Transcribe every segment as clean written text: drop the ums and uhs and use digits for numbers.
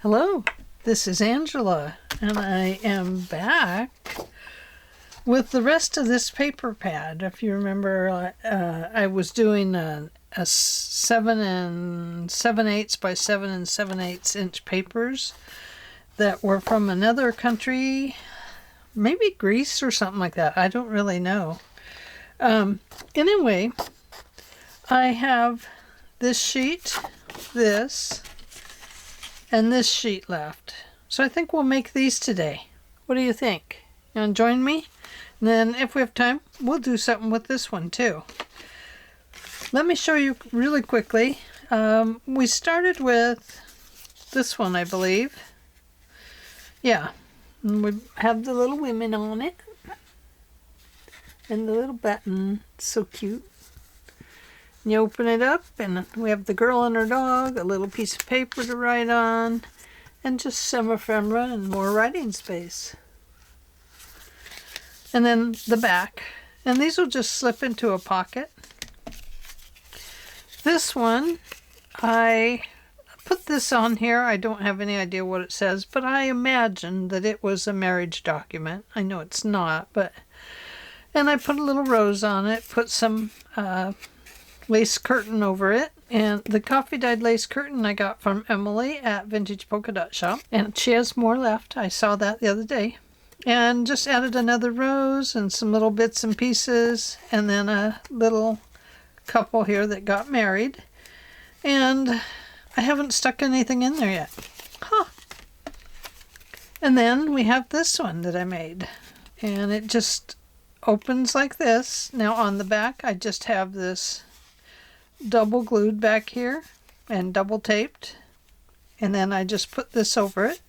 Hello, this is Angela, and I am back with the rest of this paper pad. If you remember, I was doing a 7 7/8 by 7 7/8 inch papers that were from another country, maybe Greece or something like that. I don't really know. Anyway, I have this sheet, this, and this sheet left. So I think we'll make these today. What do you think? You want to join me? And then if we have time, we'll do something with this one too. Let me show you really quickly. We started with this one, I believe. Yeah, and we have the little women on it. And the little button, so cute. You open it up and we have the girl and her dog, a little piece of paper to write on, and just some ephemera and more writing space. And then the back. And these will just slip into a pocket. This one, I put this on here. I don't have any idea what it says, but I imagine that it was a marriage document. I know it's not, but... And I put a little rose on it, put some lace curtain over it, and the coffee dyed lace curtain I got from Emily at Vintage Polka Dot Shop, and she has more left. I saw that the other day, and just added another rose and some little bits and pieces, and then a little couple here that got married, and I haven't stuck anything in there yet. And then we have this one that I made, and it just opens like this. Now on the back I just have this double glued back here and double taped, and then I just put this over it,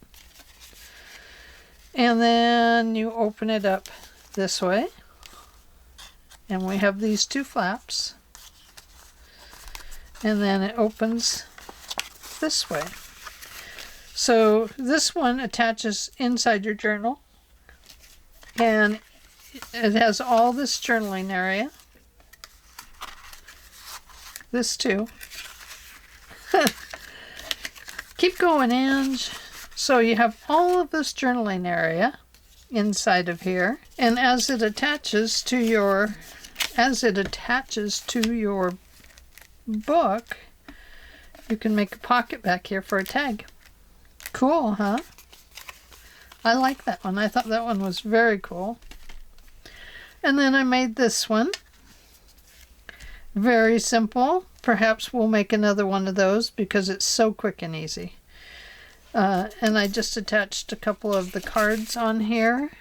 and then you open it up this way, and we have these two flaps, and then it opens this way. So this one attaches inside your journal, and it has all this journaling area. This too. Keep going, Ange. So you have all of this journaling area inside of here, and as it attaches to your book, you can make a pocket back here for a tag. Cool, huh? I like that one. I thought that one was very cool. And then I made this one. Very simple. Perhaps we'll make another one of those because it's so quick and easy. And I just attached a couple of the cards on here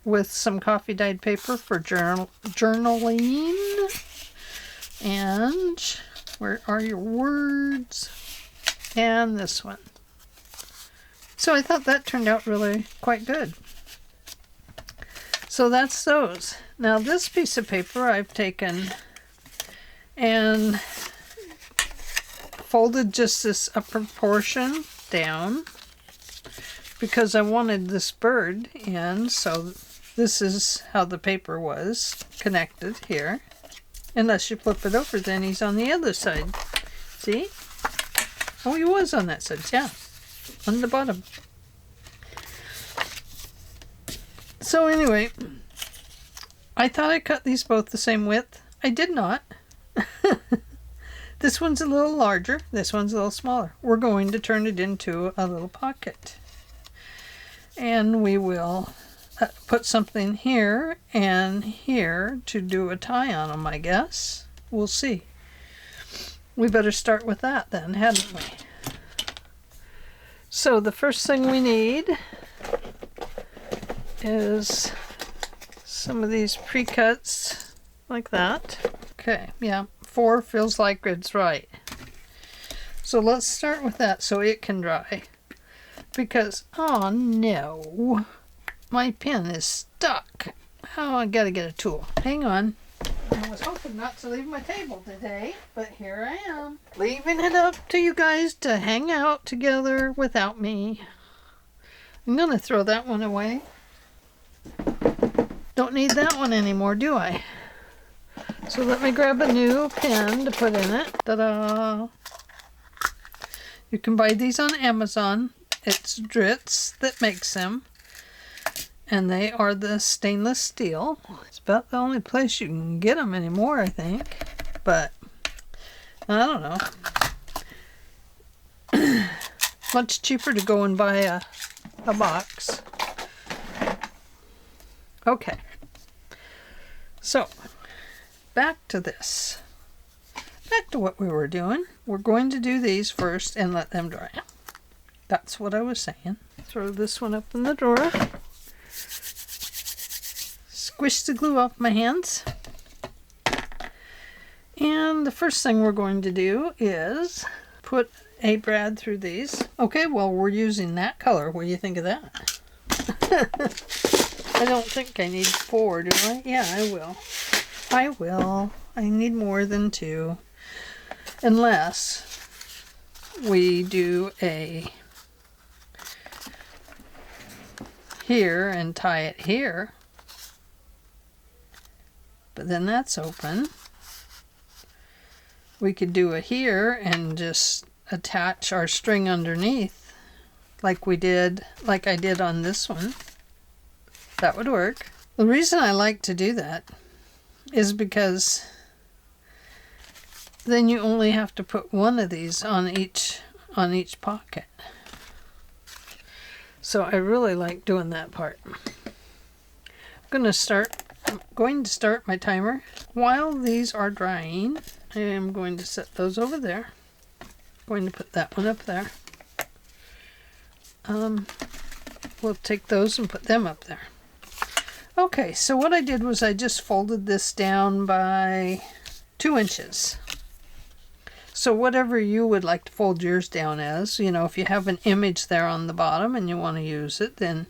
with some coffee dyed paper for journaling. And where are your words? And this one. So I thought that turned out really quite good. So that's those. Now this piece of paper I've taken and folded just this upper portion down because I wanted this bird in, so this is how the paper was connected here. Unless you flip it over, then he's on the other side. See? Oh, he was on that side, yeah. On the bottom. So anyway, I thought I cut these both the same width. I did not. This one's a little larger. This one's a little smaller. We're going to turn it into a little pocket. And we will put something here and here to do a tie on them, I guess. We'll see. We better start with that then, hadn't we? So the first thing we need is some of these pre-cuts like that. Okay, yeah, 4 feels like it's right. So let's start with that so it can dry. Because, oh no, my pen is stuck. Oh, I gotta get a tool. Hang on. I was hoping not to leave my table today, but here I am. Leaving it up to you guys to hang out together without me. I'm gonna throw that one away. Don't need that one anymore, do I? So let me grab a new pen to put in it. Ta-da! You can buy these on Amazon. It's Dritz that makes them. And they are the stainless steel. It's about the only place you can get them anymore, I think. But, I don't know. Much cheaper to go and buy a box. Okay. So, back to this. Back to what we were doing. We're going to do these first and let them dry. That's what I was saying. Throw this one up in the drawer. Squish the glue off my hands. And the first thing we're going to do is put a brad through these. Okay, well, we're using that color. What do you think of that? I don't think I need 4, do I? Yeah, I will. I will. I need more than 2. Unless we do a here and tie it here. But then that's open. We could do a here and just attach our string underneath like I did on this one. That would work. The reason I like to do that is because then you only have to put one of these on each pocket. So I really like doing that part. I'm going to start my timer. While these are drying, I am going to set those over there. I'm going to put that one up there. We'll take those and put them up there. Okay, so what I did was I just folded this down by 2 inches. So whatever you would like to fold yours down as, you know, if you have an image there on the bottom and you want to use it, then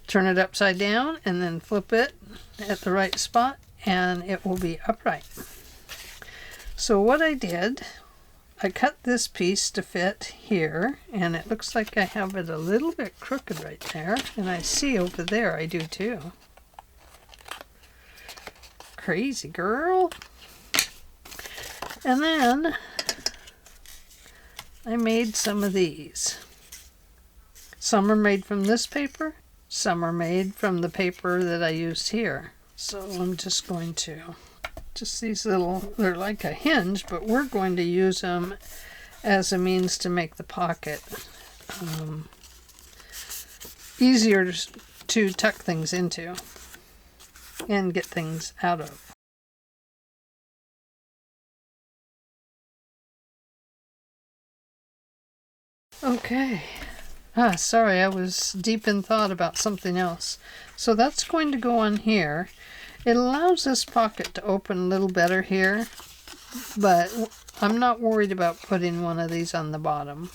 turn it upside down and then flip it at the right spot and it will be upright. So what I did, I cut this piece to fit here, and it looks like I have it a little bit crooked right there, and I see over there I do too. Crazy girl. And then I made some of these. Some are made from this paper, some are made from the paper that I used here. So I'm just going to, just these little, they're like a hinge, but we're going to use them as a means to make the pocket easier to tuck things into and get things out of. Okay. Sorry, I was deep in thought about something else. So that's going to go on here. It allows this pocket to open a little better here, but I'm not worried about putting one of these on the bottom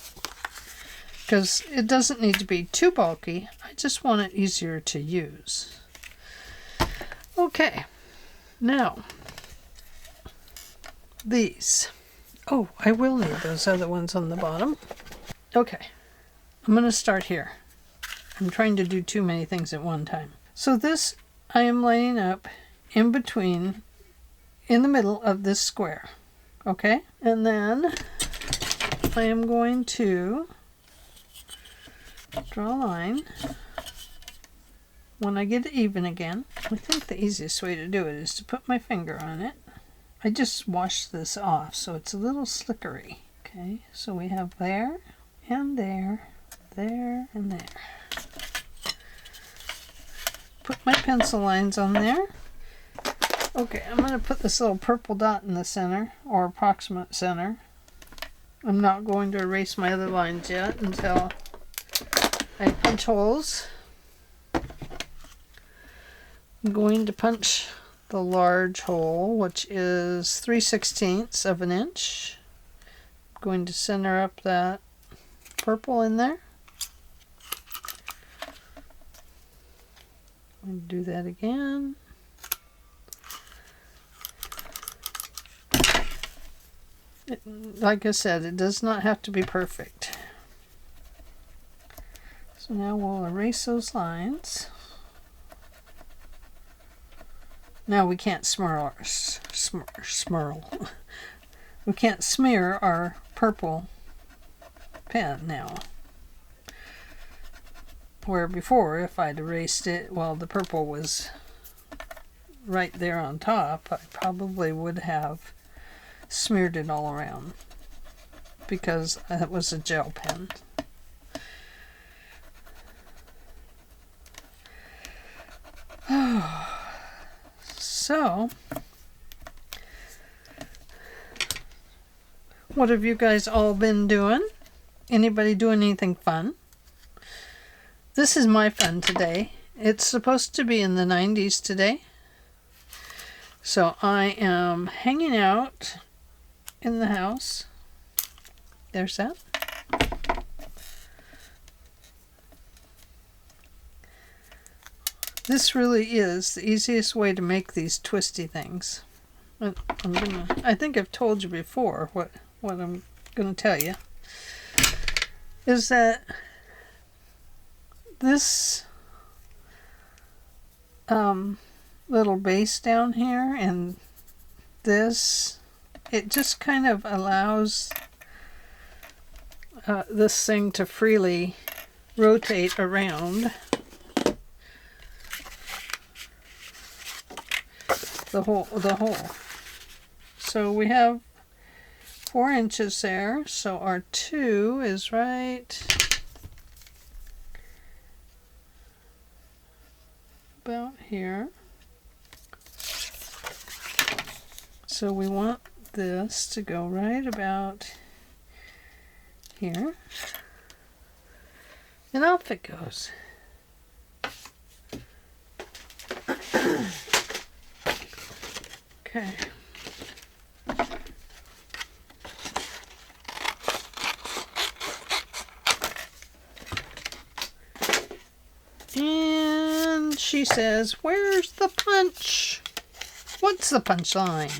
because it doesn't need to be too bulky. I just want it easier to use. Okay, now these. Oh, I will need those other ones on the bottom. Okay, I'm going to start here. I'm trying to do too many things at one time. So this I am laying up in between, in the middle of this square. Okay, and then I am going to draw a line. When I get it even again, I think the easiest way to do it is to put my finger on it. I just washed this off so it's a little slickery. Okay, so we have there and there, there and there. Put my pencil lines on there. Okay, I'm going to put this little purple dot in the center, or approximate center. I'm not going to erase my other lines yet until I punch holes. I'm going to punch the large hole, which is 3/16 of an inch. I'm going to center up that purple in there. I'm going to do that again. Like I said, it does not have to be perfect. So now we'll erase those lines. Now we can't we can't smear our purple pen now. Where before, if I'd erased it while the purple was right there on top, I probably would have smeared it all around because it was a gel pen. So, what have you guys all been doing? Anybody doing anything fun? This is my fun today. It's supposed to be in the 90s today. So I am hanging out in the house. There's that. This really is the easiest way to make these twisty things. I think I've told you before what I'm going to tell you. Is that this little base down here and this, it just kind of allows this thing to freely rotate around the hole. So we have 4 inches there, so our 2 is right about here. So we want this to go right about here, and off it goes. Okay. And she says, "Where's the punch? What's the punch line?"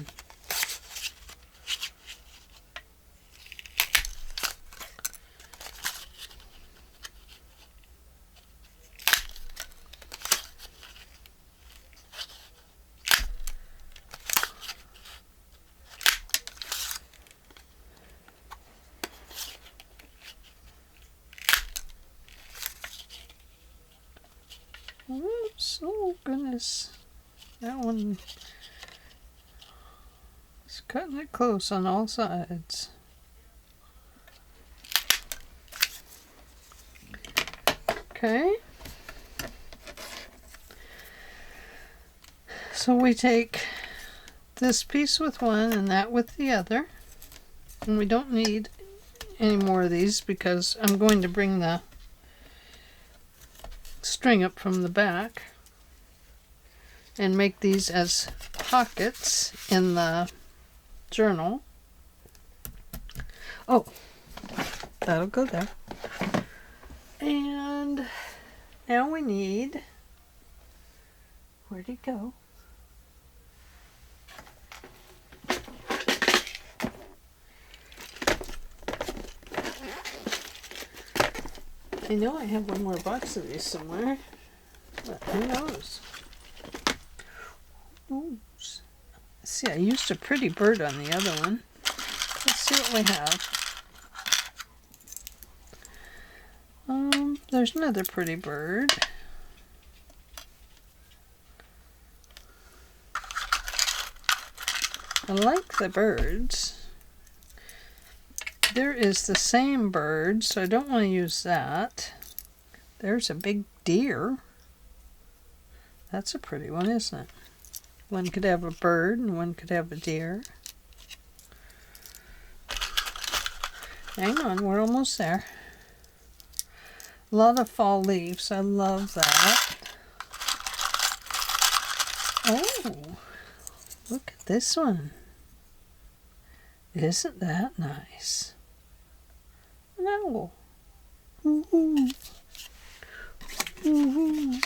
Oops, oh goodness, that one is cutting it close on all sides. Okay, so we take this piece with one and that with the other, and we don't need any more of these because I'm going to bring the string up from the back and make these as pockets in the journal. Oh, that'll go there. And now we need, where'd it go? I know I have one more box of these somewhere, but who knows? Ooh. See, I used a pretty bird on the other one. Let's see what we have. There's another pretty bird. I like the birds. There is the same bird, so I don't want to use that. There's a big deer. That's a pretty one, isn't it? One could have a bird and one could have a deer. Hang on, we're almost there. A lot of fall leaves. I love that. Oh, look at this one. Isn't that nice? An owl. Woo-hoo. Woo-hoo.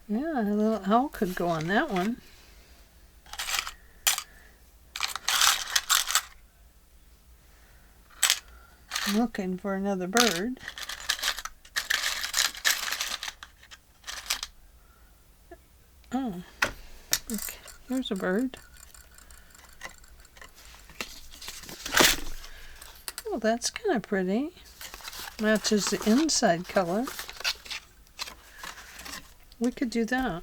Yeah, a little owl could go on that one. I'm looking for another bird. Oh, okay, there's a bird. Oh, that's kind of pretty. Matches the inside color. We could do that.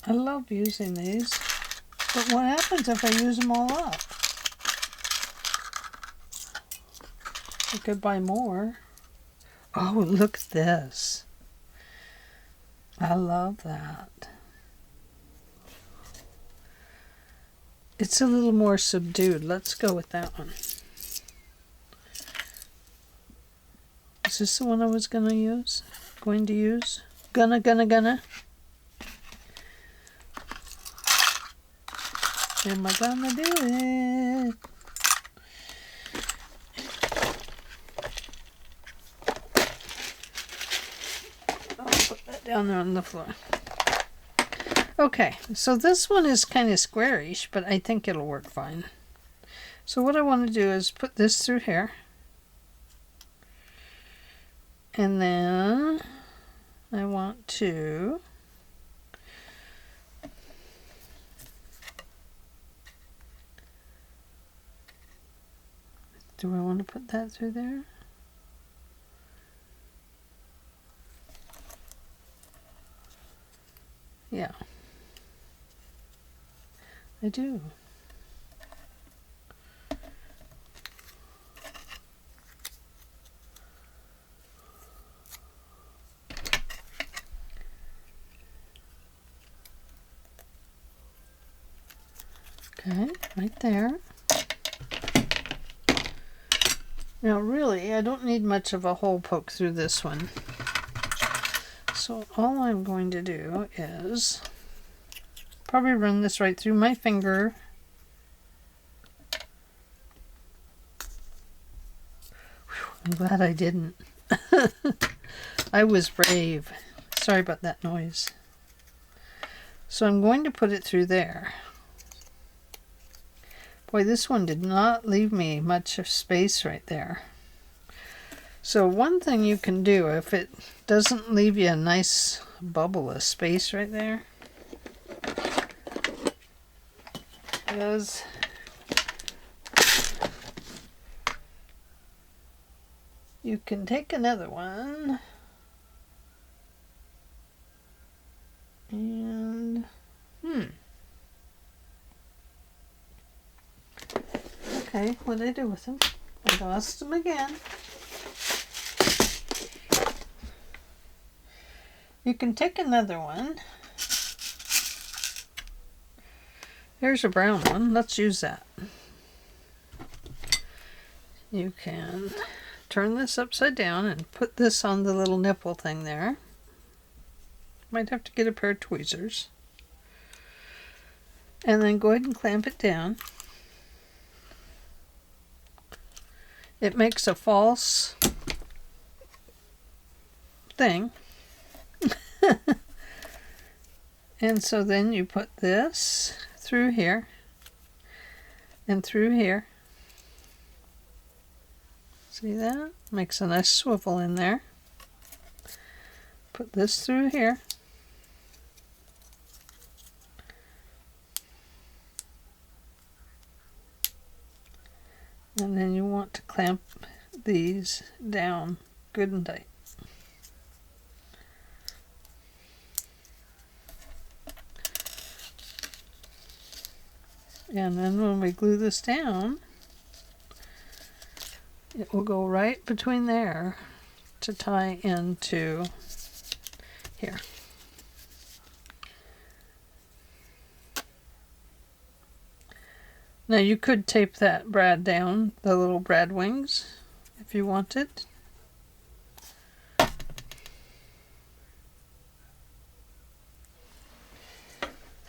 I love using these, but what happens if I use them all up? I could buy more. Oh, look at this. I love that. It's a little more subdued. Let's go with that one. Is this the one I was gonna use? Going to use? Gonna. Am I gonna do it? I'll put that down there on the floor. Okay, so this one is kind of squarish, but I think it'll work fine. So what I want to do is put this through here. And then I want to do I want to put that through there? Yeah. I do. Okay, right there. Now really, I don't need much of a hole poke through this one. So all I'm going to do is probably run this right through my finger. Whew, I'm glad I didn't. I was brave. Sorry about that noise. So I'm going to put it through there. Boy, this one did not leave me much of space right there. So one thing you can do, if it doesn't leave you a nice bubble of space right there, is you can take another one and okay, what did I do with them? I lost them again. You can take another one. Here's a brown one. Let's use that. You can turn this upside down and put this on the little nipple thing there. Might have to get a pair of tweezers. And then go ahead and clamp it down. It makes a false thing. And so then you put this through here and through here. See that? Makes a nice swivel in there. Put this through here. And then you want to clamp these down good and tight. And then when we glue this down, it will go right between there to tie into here. Now you could tape that brad down, the little brad wings, if you wanted.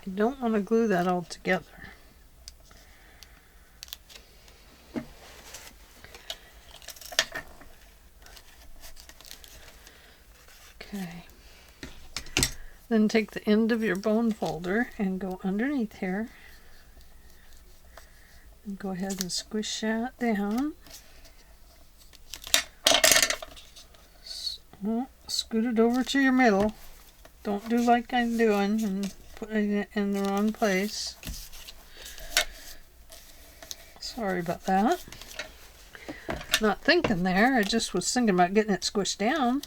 You don't want to glue that all together. Okay. Then take the end of your bone folder and go underneath here. And go ahead and squish that down. Scoot it over to your middle. Don't do like I'm doing and putting it in the wrong place. Sorry about that. Not thinking there. I just was thinking about getting it squished down.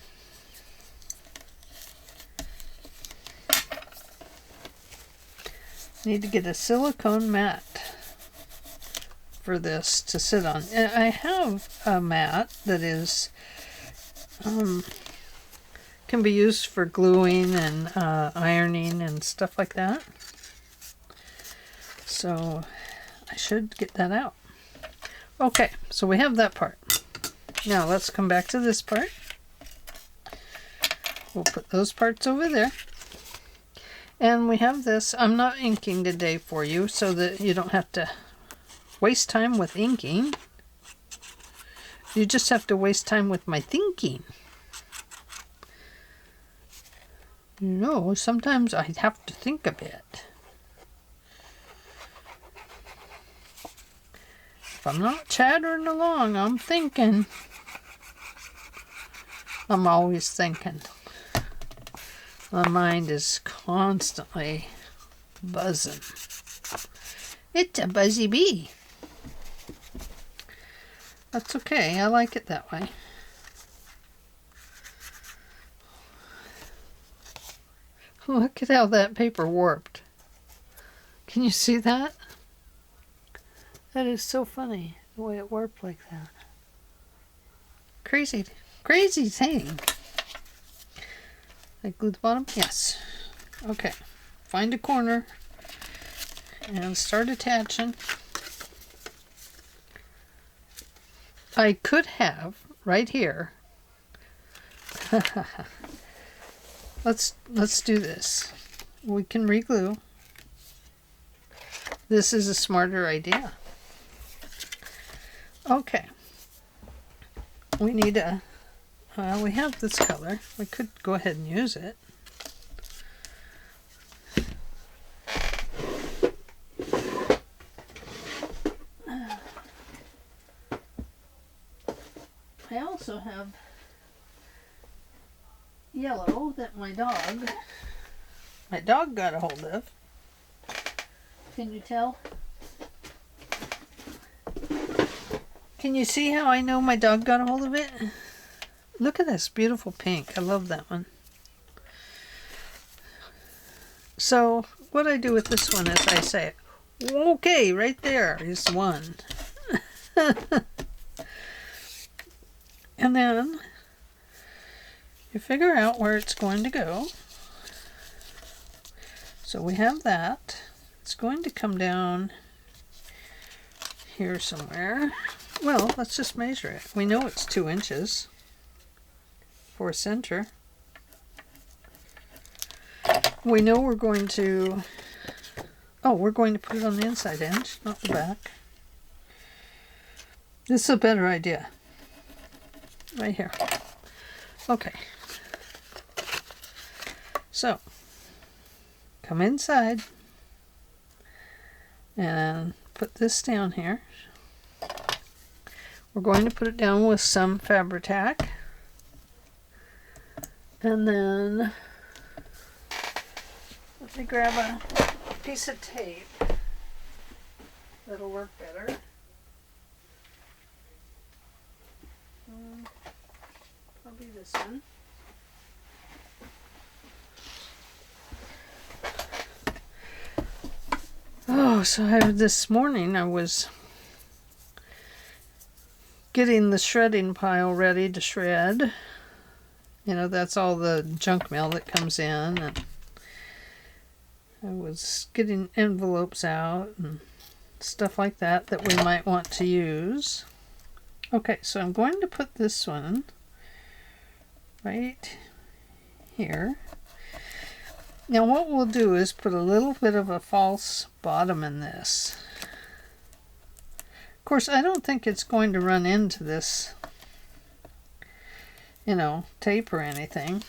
Need to get a silicone mat for this to sit on. And I have a mat that is can be used for gluing and ironing and stuff like that. So I should get that out. Okay, so we have that part. Now let's come back to this part. We'll put those parts over there. And we have this. I'm not inking today for you so that you don't have to waste time with inking. You just have to waste time with my thinking. You know, sometimes I have to think a bit. If I'm not chattering along, I'm thinking. I'm always thinking. My mind is constantly buzzing. It's a buzzy bee. That's okay. I like it that way. Look at how that paper warped. Can you see that? That is so funny, the way it warped like that. Crazy, crazy thing. I glued the bottom? Yes. Okay. Find a corner and start attaching. I could have right here. Let's do this. We can reglue. This is a smarter idea. Okay. We need a we have this color. We could go ahead and use it. I also have yellow that my dog got a hold of. Can you tell? Can you see how I know my dog got a hold of it? Look at this beautiful pink. I love that one. So what I do with this one is I say, okay, right there is one. And then you figure out where it's going to go. So we have that. It's going to come down here somewhere. Well, let's just measure it. We know it's 2 inches for center. We know we're going to, we're going to put it on the inside edge, not the back. This is a better idea. Right here. Okay. So, come inside and put this down here. We're going to put it down with some Fabri-Tac. And then let me grab a piece of tape. That'll work better. Probably this one. Oh, so this morning I was getting the shredding pile ready to shred. You know, that's all the junk mail that comes in. And I was getting envelopes out and stuff like that that we might want to use. Okay, so I'm going to put this one right here. Now what we'll do is put a little bit of a false bottom in this. Of course, I don't think it's going to run into this, you know, tape or anything.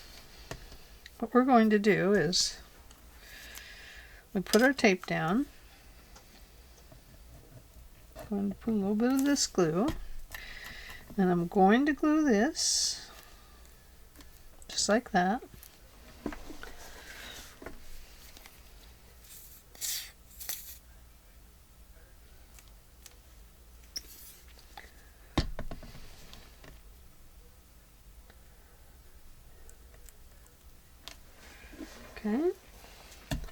What we're going to do is we put our tape down. I'm going to put a little bit of this glue. And I'm going to glue this just like that.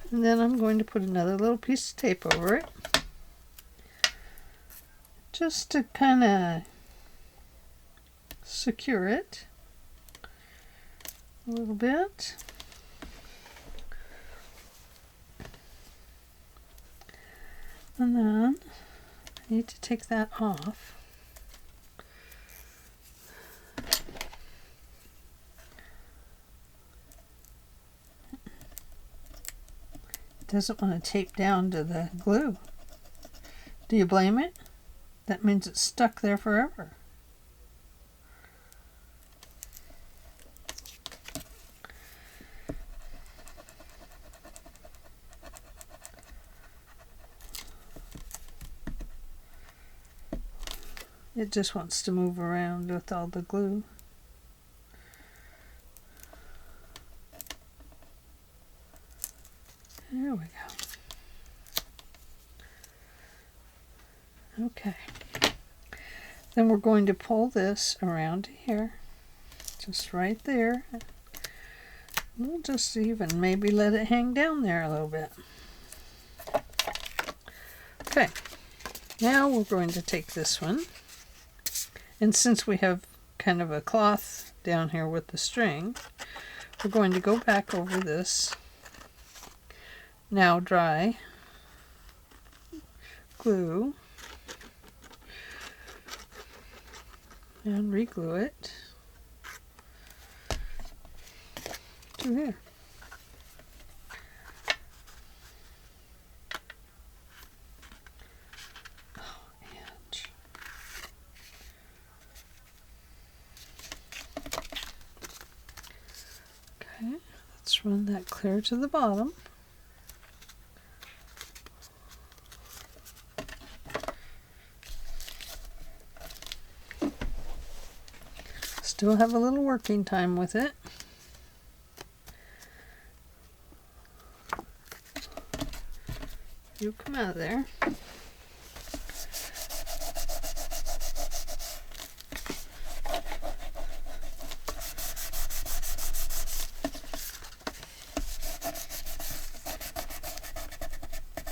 And then I'm going to put another little piece of tape over it, just to kind of secure it a little bit. And then I need to take that off. It doesn't want to tape down to the glue. Do you blame it? That means it's stuck there forever. It just wants to move around with all the glue. There we go. Okay. Then we're going to pull this around here, just right there. We'll just even maybe let it hang down there a little bit. Okay. Now we're going to take this one. And since we have kind of a cloth down here with the string, we're going to go back over this now dry glue and re-glue it to here. Okay, let's run that clear to the bottom. Still have a little working time with it. You come out of there.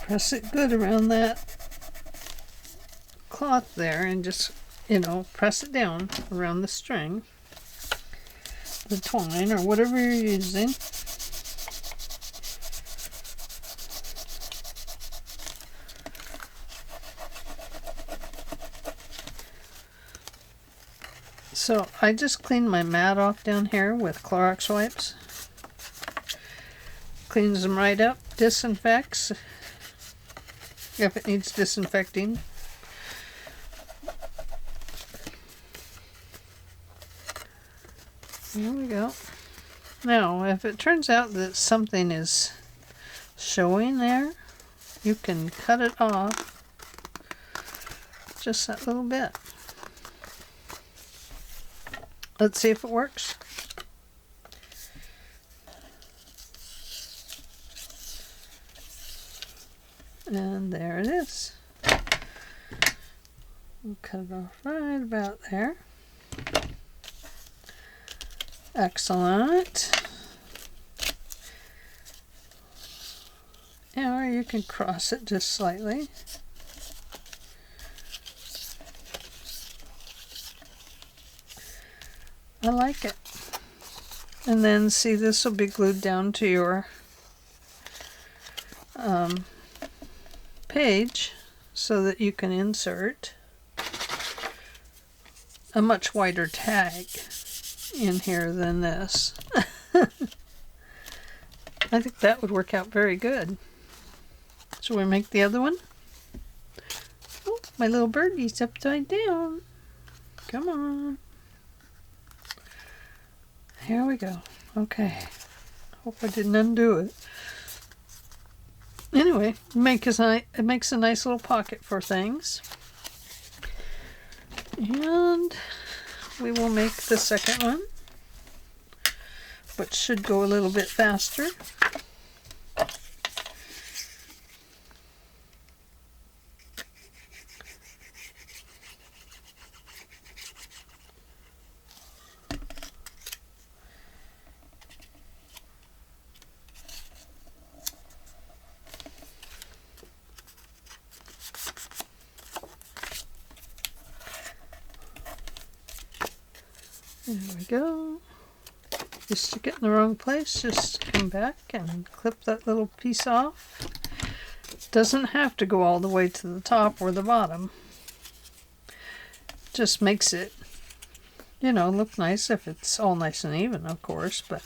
Press it good around that cloth there and just, press it down around the string, the twine, or whatever you're using. So I just cleaned my mat off down here with Clorox wipes. Cleans them right up, disinfects if it needs disinfecting. There we go. Now, if it turns out that something is showing there, you can cut it off just that little bit. Let's see if it works. And there it is. We'll cut it off right about there. Excellent. Or you can cross it just slightly. I like it. And then see, this will be glued down to your page so that you can insert a much wider tag in here than this. I think that would work out very good. Shall we make the other one? Oh, my little birdie's upside down. Come on. Here we go. Okay. Hope I didn't undo it. Anyway, it makes a nice little pocket for things. And we will make the second one, which should go a little bit faster. There we go. You stick it in the wrong place, just come back and clip that little piece off. Doesn't have to go all the way to the top or the bottom. Just makes it, you know, look nice if it's all nice and even, of course, but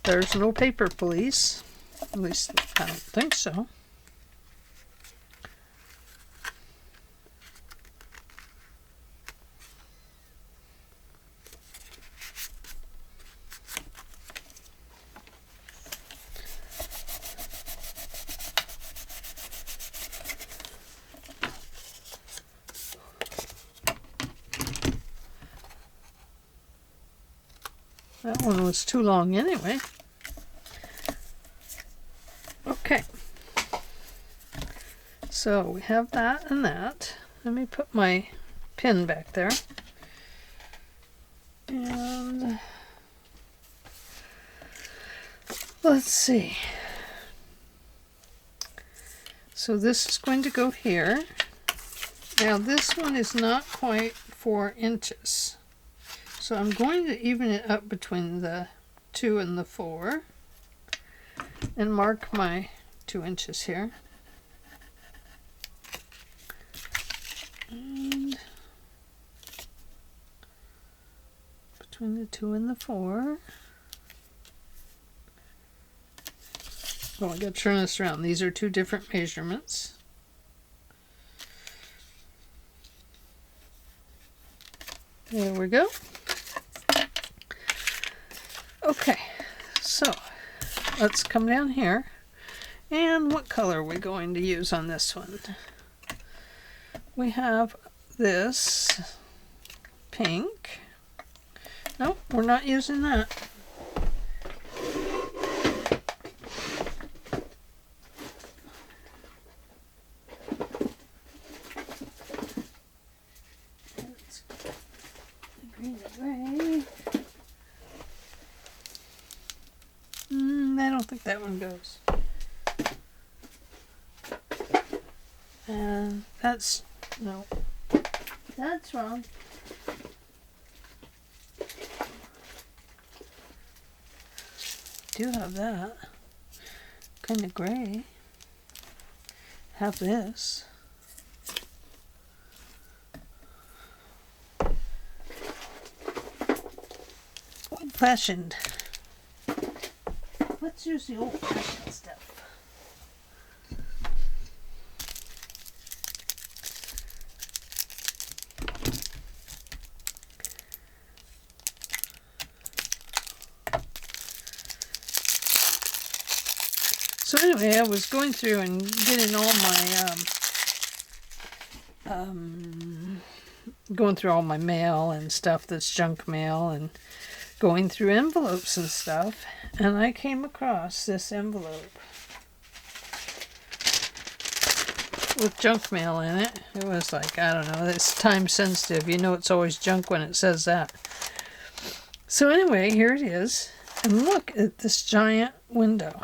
there's no paper police. At least I don't think so. That one was too long anyway. Okay. So we have that and that. Let me put my pin back there. And let's see. So this is going to go here. Now this one is not quite 4 inches. So I'm going to even it up between the 2 and the 4 and mark my 2 inches here. And between the 2 and the 4. Oh, I gotta turn this around. These are 2 different measurements. There we go. Okay, so let's come down here. And what color are we going to use on this one? We have this pink. Nope, we're not using that. Green and gray. I don't think that one goes. And that's, no, that's wrong. Do have that. Kind of gray. Have this. Old-fashioned. Let's use the old-fashioned stuff. So anyway, I was going through and getting all my going through all my mail and stuff that's junk mail and going through envelopes and stuff, and I came across this envelope with junk mail in it. It was like, I don't know, it's time sensitive. You know it's always junk when it says that. So anyway, here it is. And look at this giant window.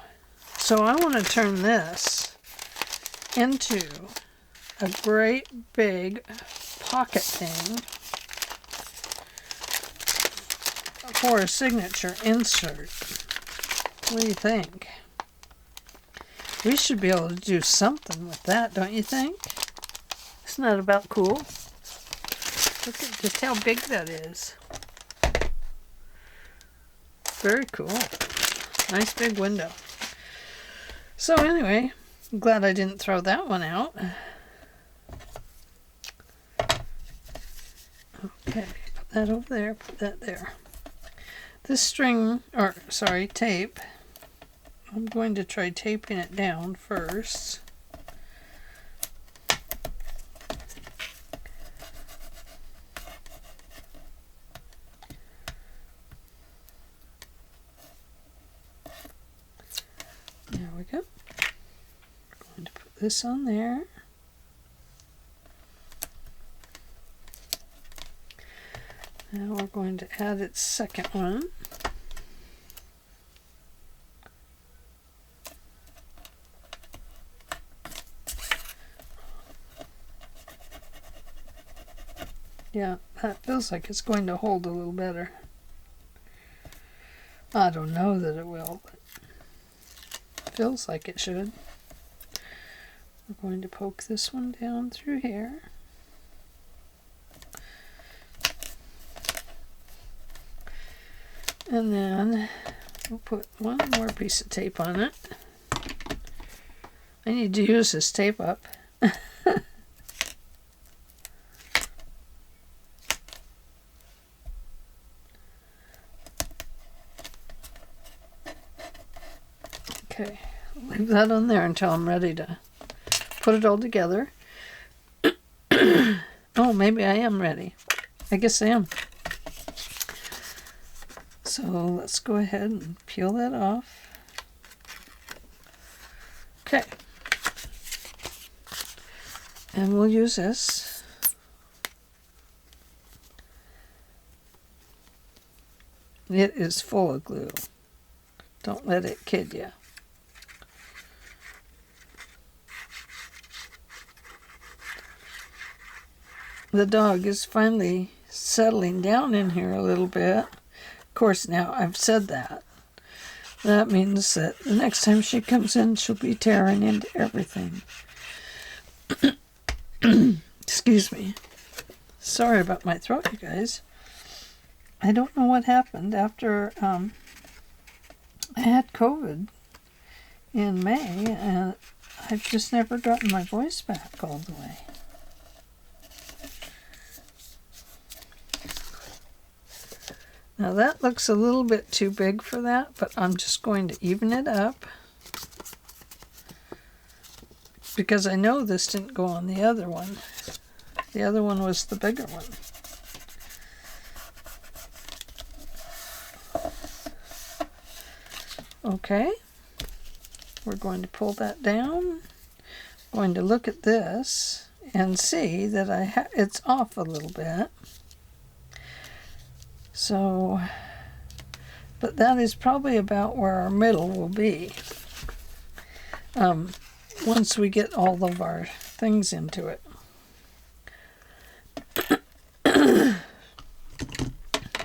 So I want to turn this into a great big pocket thing for a signature insert. What do you think? We should be able to do something with that, don't you think? Isn't that about cool? Look at just how big that is. Very cool. Nice big window. So anyway, I'm glad I didn't throw that one out. Okay, put that over there, put that there. This string, or sorry, tape, I'm going to try taping it down first. There we go. I'm going to put this on there. Now we're going to add its second one. Yeah, that feels like it's going to hold a little better. I don't know that it will, but it feels like it should. We're going to poke this one down through here. And then we'll put one more piece of tape on it. I need to use this tape up. Okay, leave that on there until I'm ready to put it all together. Oh, maybe I am ready. I guess I am. So let's go ahead and peel that off. Okay. And we'll use this. It is full of glue. Don't let it kid you. The dog is finally settling down in here a little bit. Of course, now I've said that. That means that the next time she comes in, she'll be tearing into everything. Excuse me. Sorry about my throat, you guys. I don't know what happened after I had COVID in May, and I've just never gotten my voice back all the way. Now that looks a little bit too big for that, but I'm just going to even it up because I know this didn't go on the other one. The other one was the bigger one. Okay, we're going to pull that down. Going to look at this and see that it's off a little bit. So, but that is probably about where our middle will be once we get all of our things into it.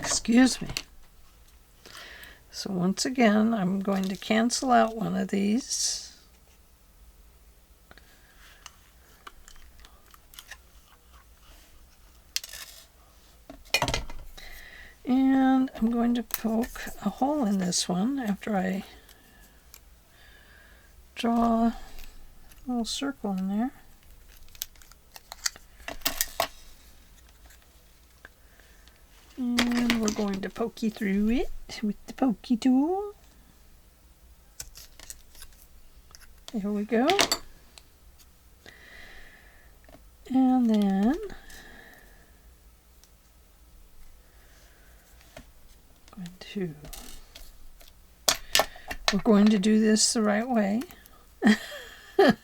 Excuse me. So once again, I'm going to cancel out one of these. And I'm going to poke a hole in this one after I draw a little circle in there. And we're going to pokey through it with the pokey tool. There we go. And then we're going to do this the right way. And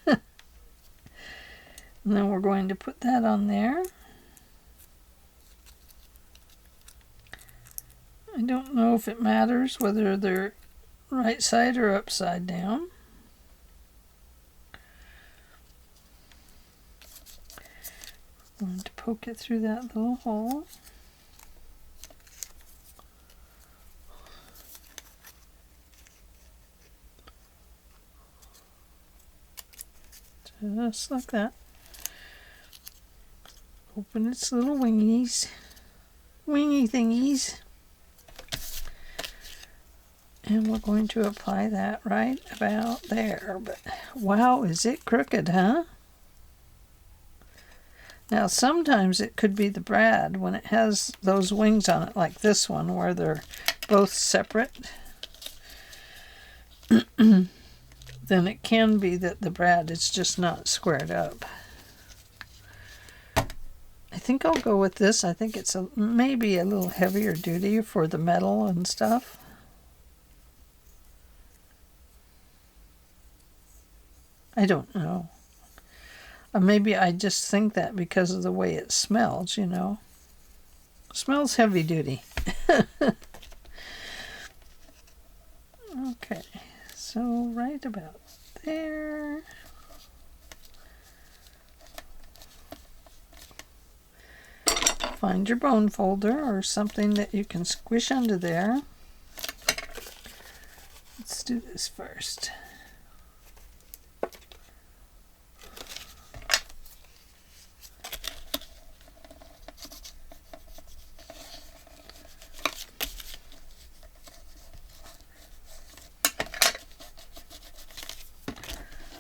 then we're going to put that on there. I don't know if it matters whether they're right side or upside down. I'm going to poke it through that little hole. Just like that. Open its little wingy thingies. And we're going to apply that right about there. But wow, is it crooked, huh? Now sometimes it could be the brad when it has those wings on it like this one where they're both separate. Then it can be that the brad is just not squared up. I think I'll go with this. I think it's maybe a little heavier duty for the metal and stuff. I don't know. Or maybe I just think that because of the way it smells, you know. Smells heavy duty. Okay, so right about there. find your bone folder or something that you can squish under there. Let's do this first.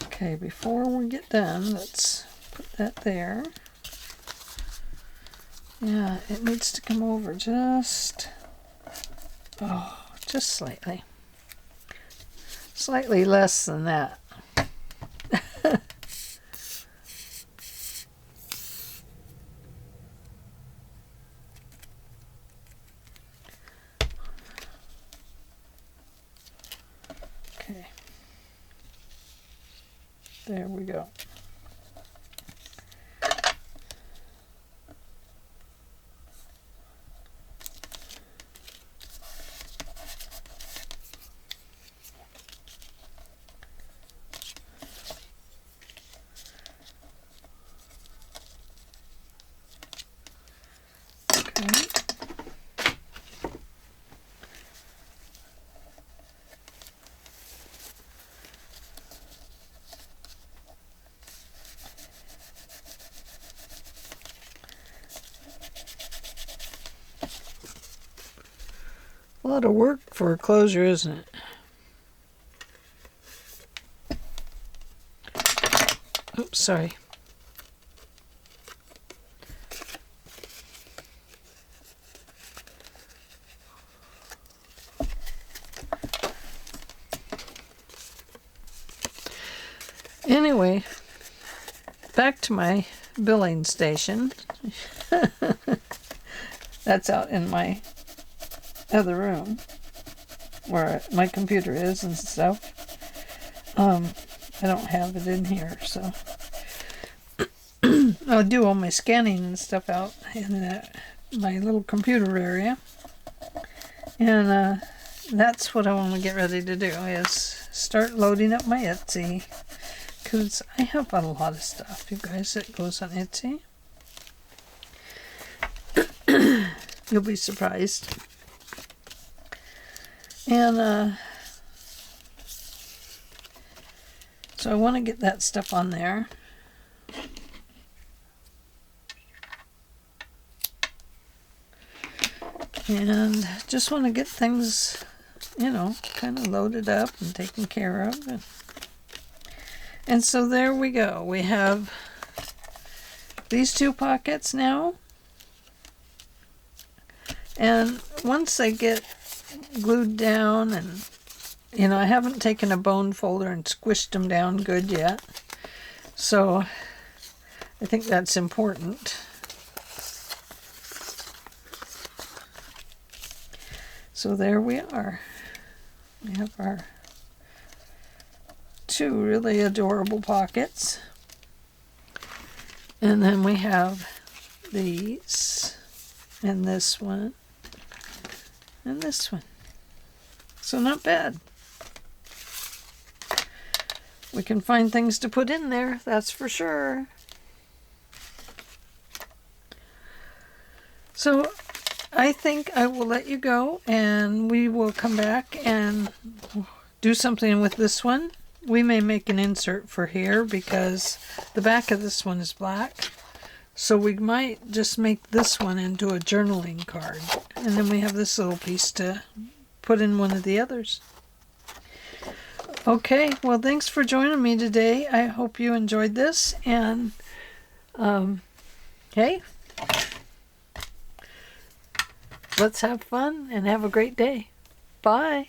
Okay, before we get done, let's put that there. Yeah, it needs to come over just slightly. Slightly less than that. Okay. There we go. A lot of work for a closure, isn't it? Oops, sorry. Anyway, back to my billing station. That's out in my other room where my computer is and stuff. I don't have it in here, so I'll do all my scanning and stuff out in my little computer area. And that's what I want to get ready to do, is start loading up my Etsy, because I have a lot of stuff, you guys, that goes on Etsy. You'll be surprised. And so I want to get that stuff on there. And just want to get things, you know, kind of loaded up and taken care of. And so there we go. We have these two pockets now. And once they get glued down, and you know, I haven't taken a bone folder and squished them down good yet, so I think that's important. So there we are. We have our two really adorable pockets, and then we have these, and this one, and this one. So not bad. We can find things to put in there, that's for sure. So I think I will let you go, and we will come back and do something with this one. We may make an insert for here because the back of this one is black. So we might just make this one into a journaling card. And then we have this little piece to put in one of the others. Okay, well, thanks for joining me today. I hope you enjoyed this. And, hey, let's have fun and have a great day. Bye.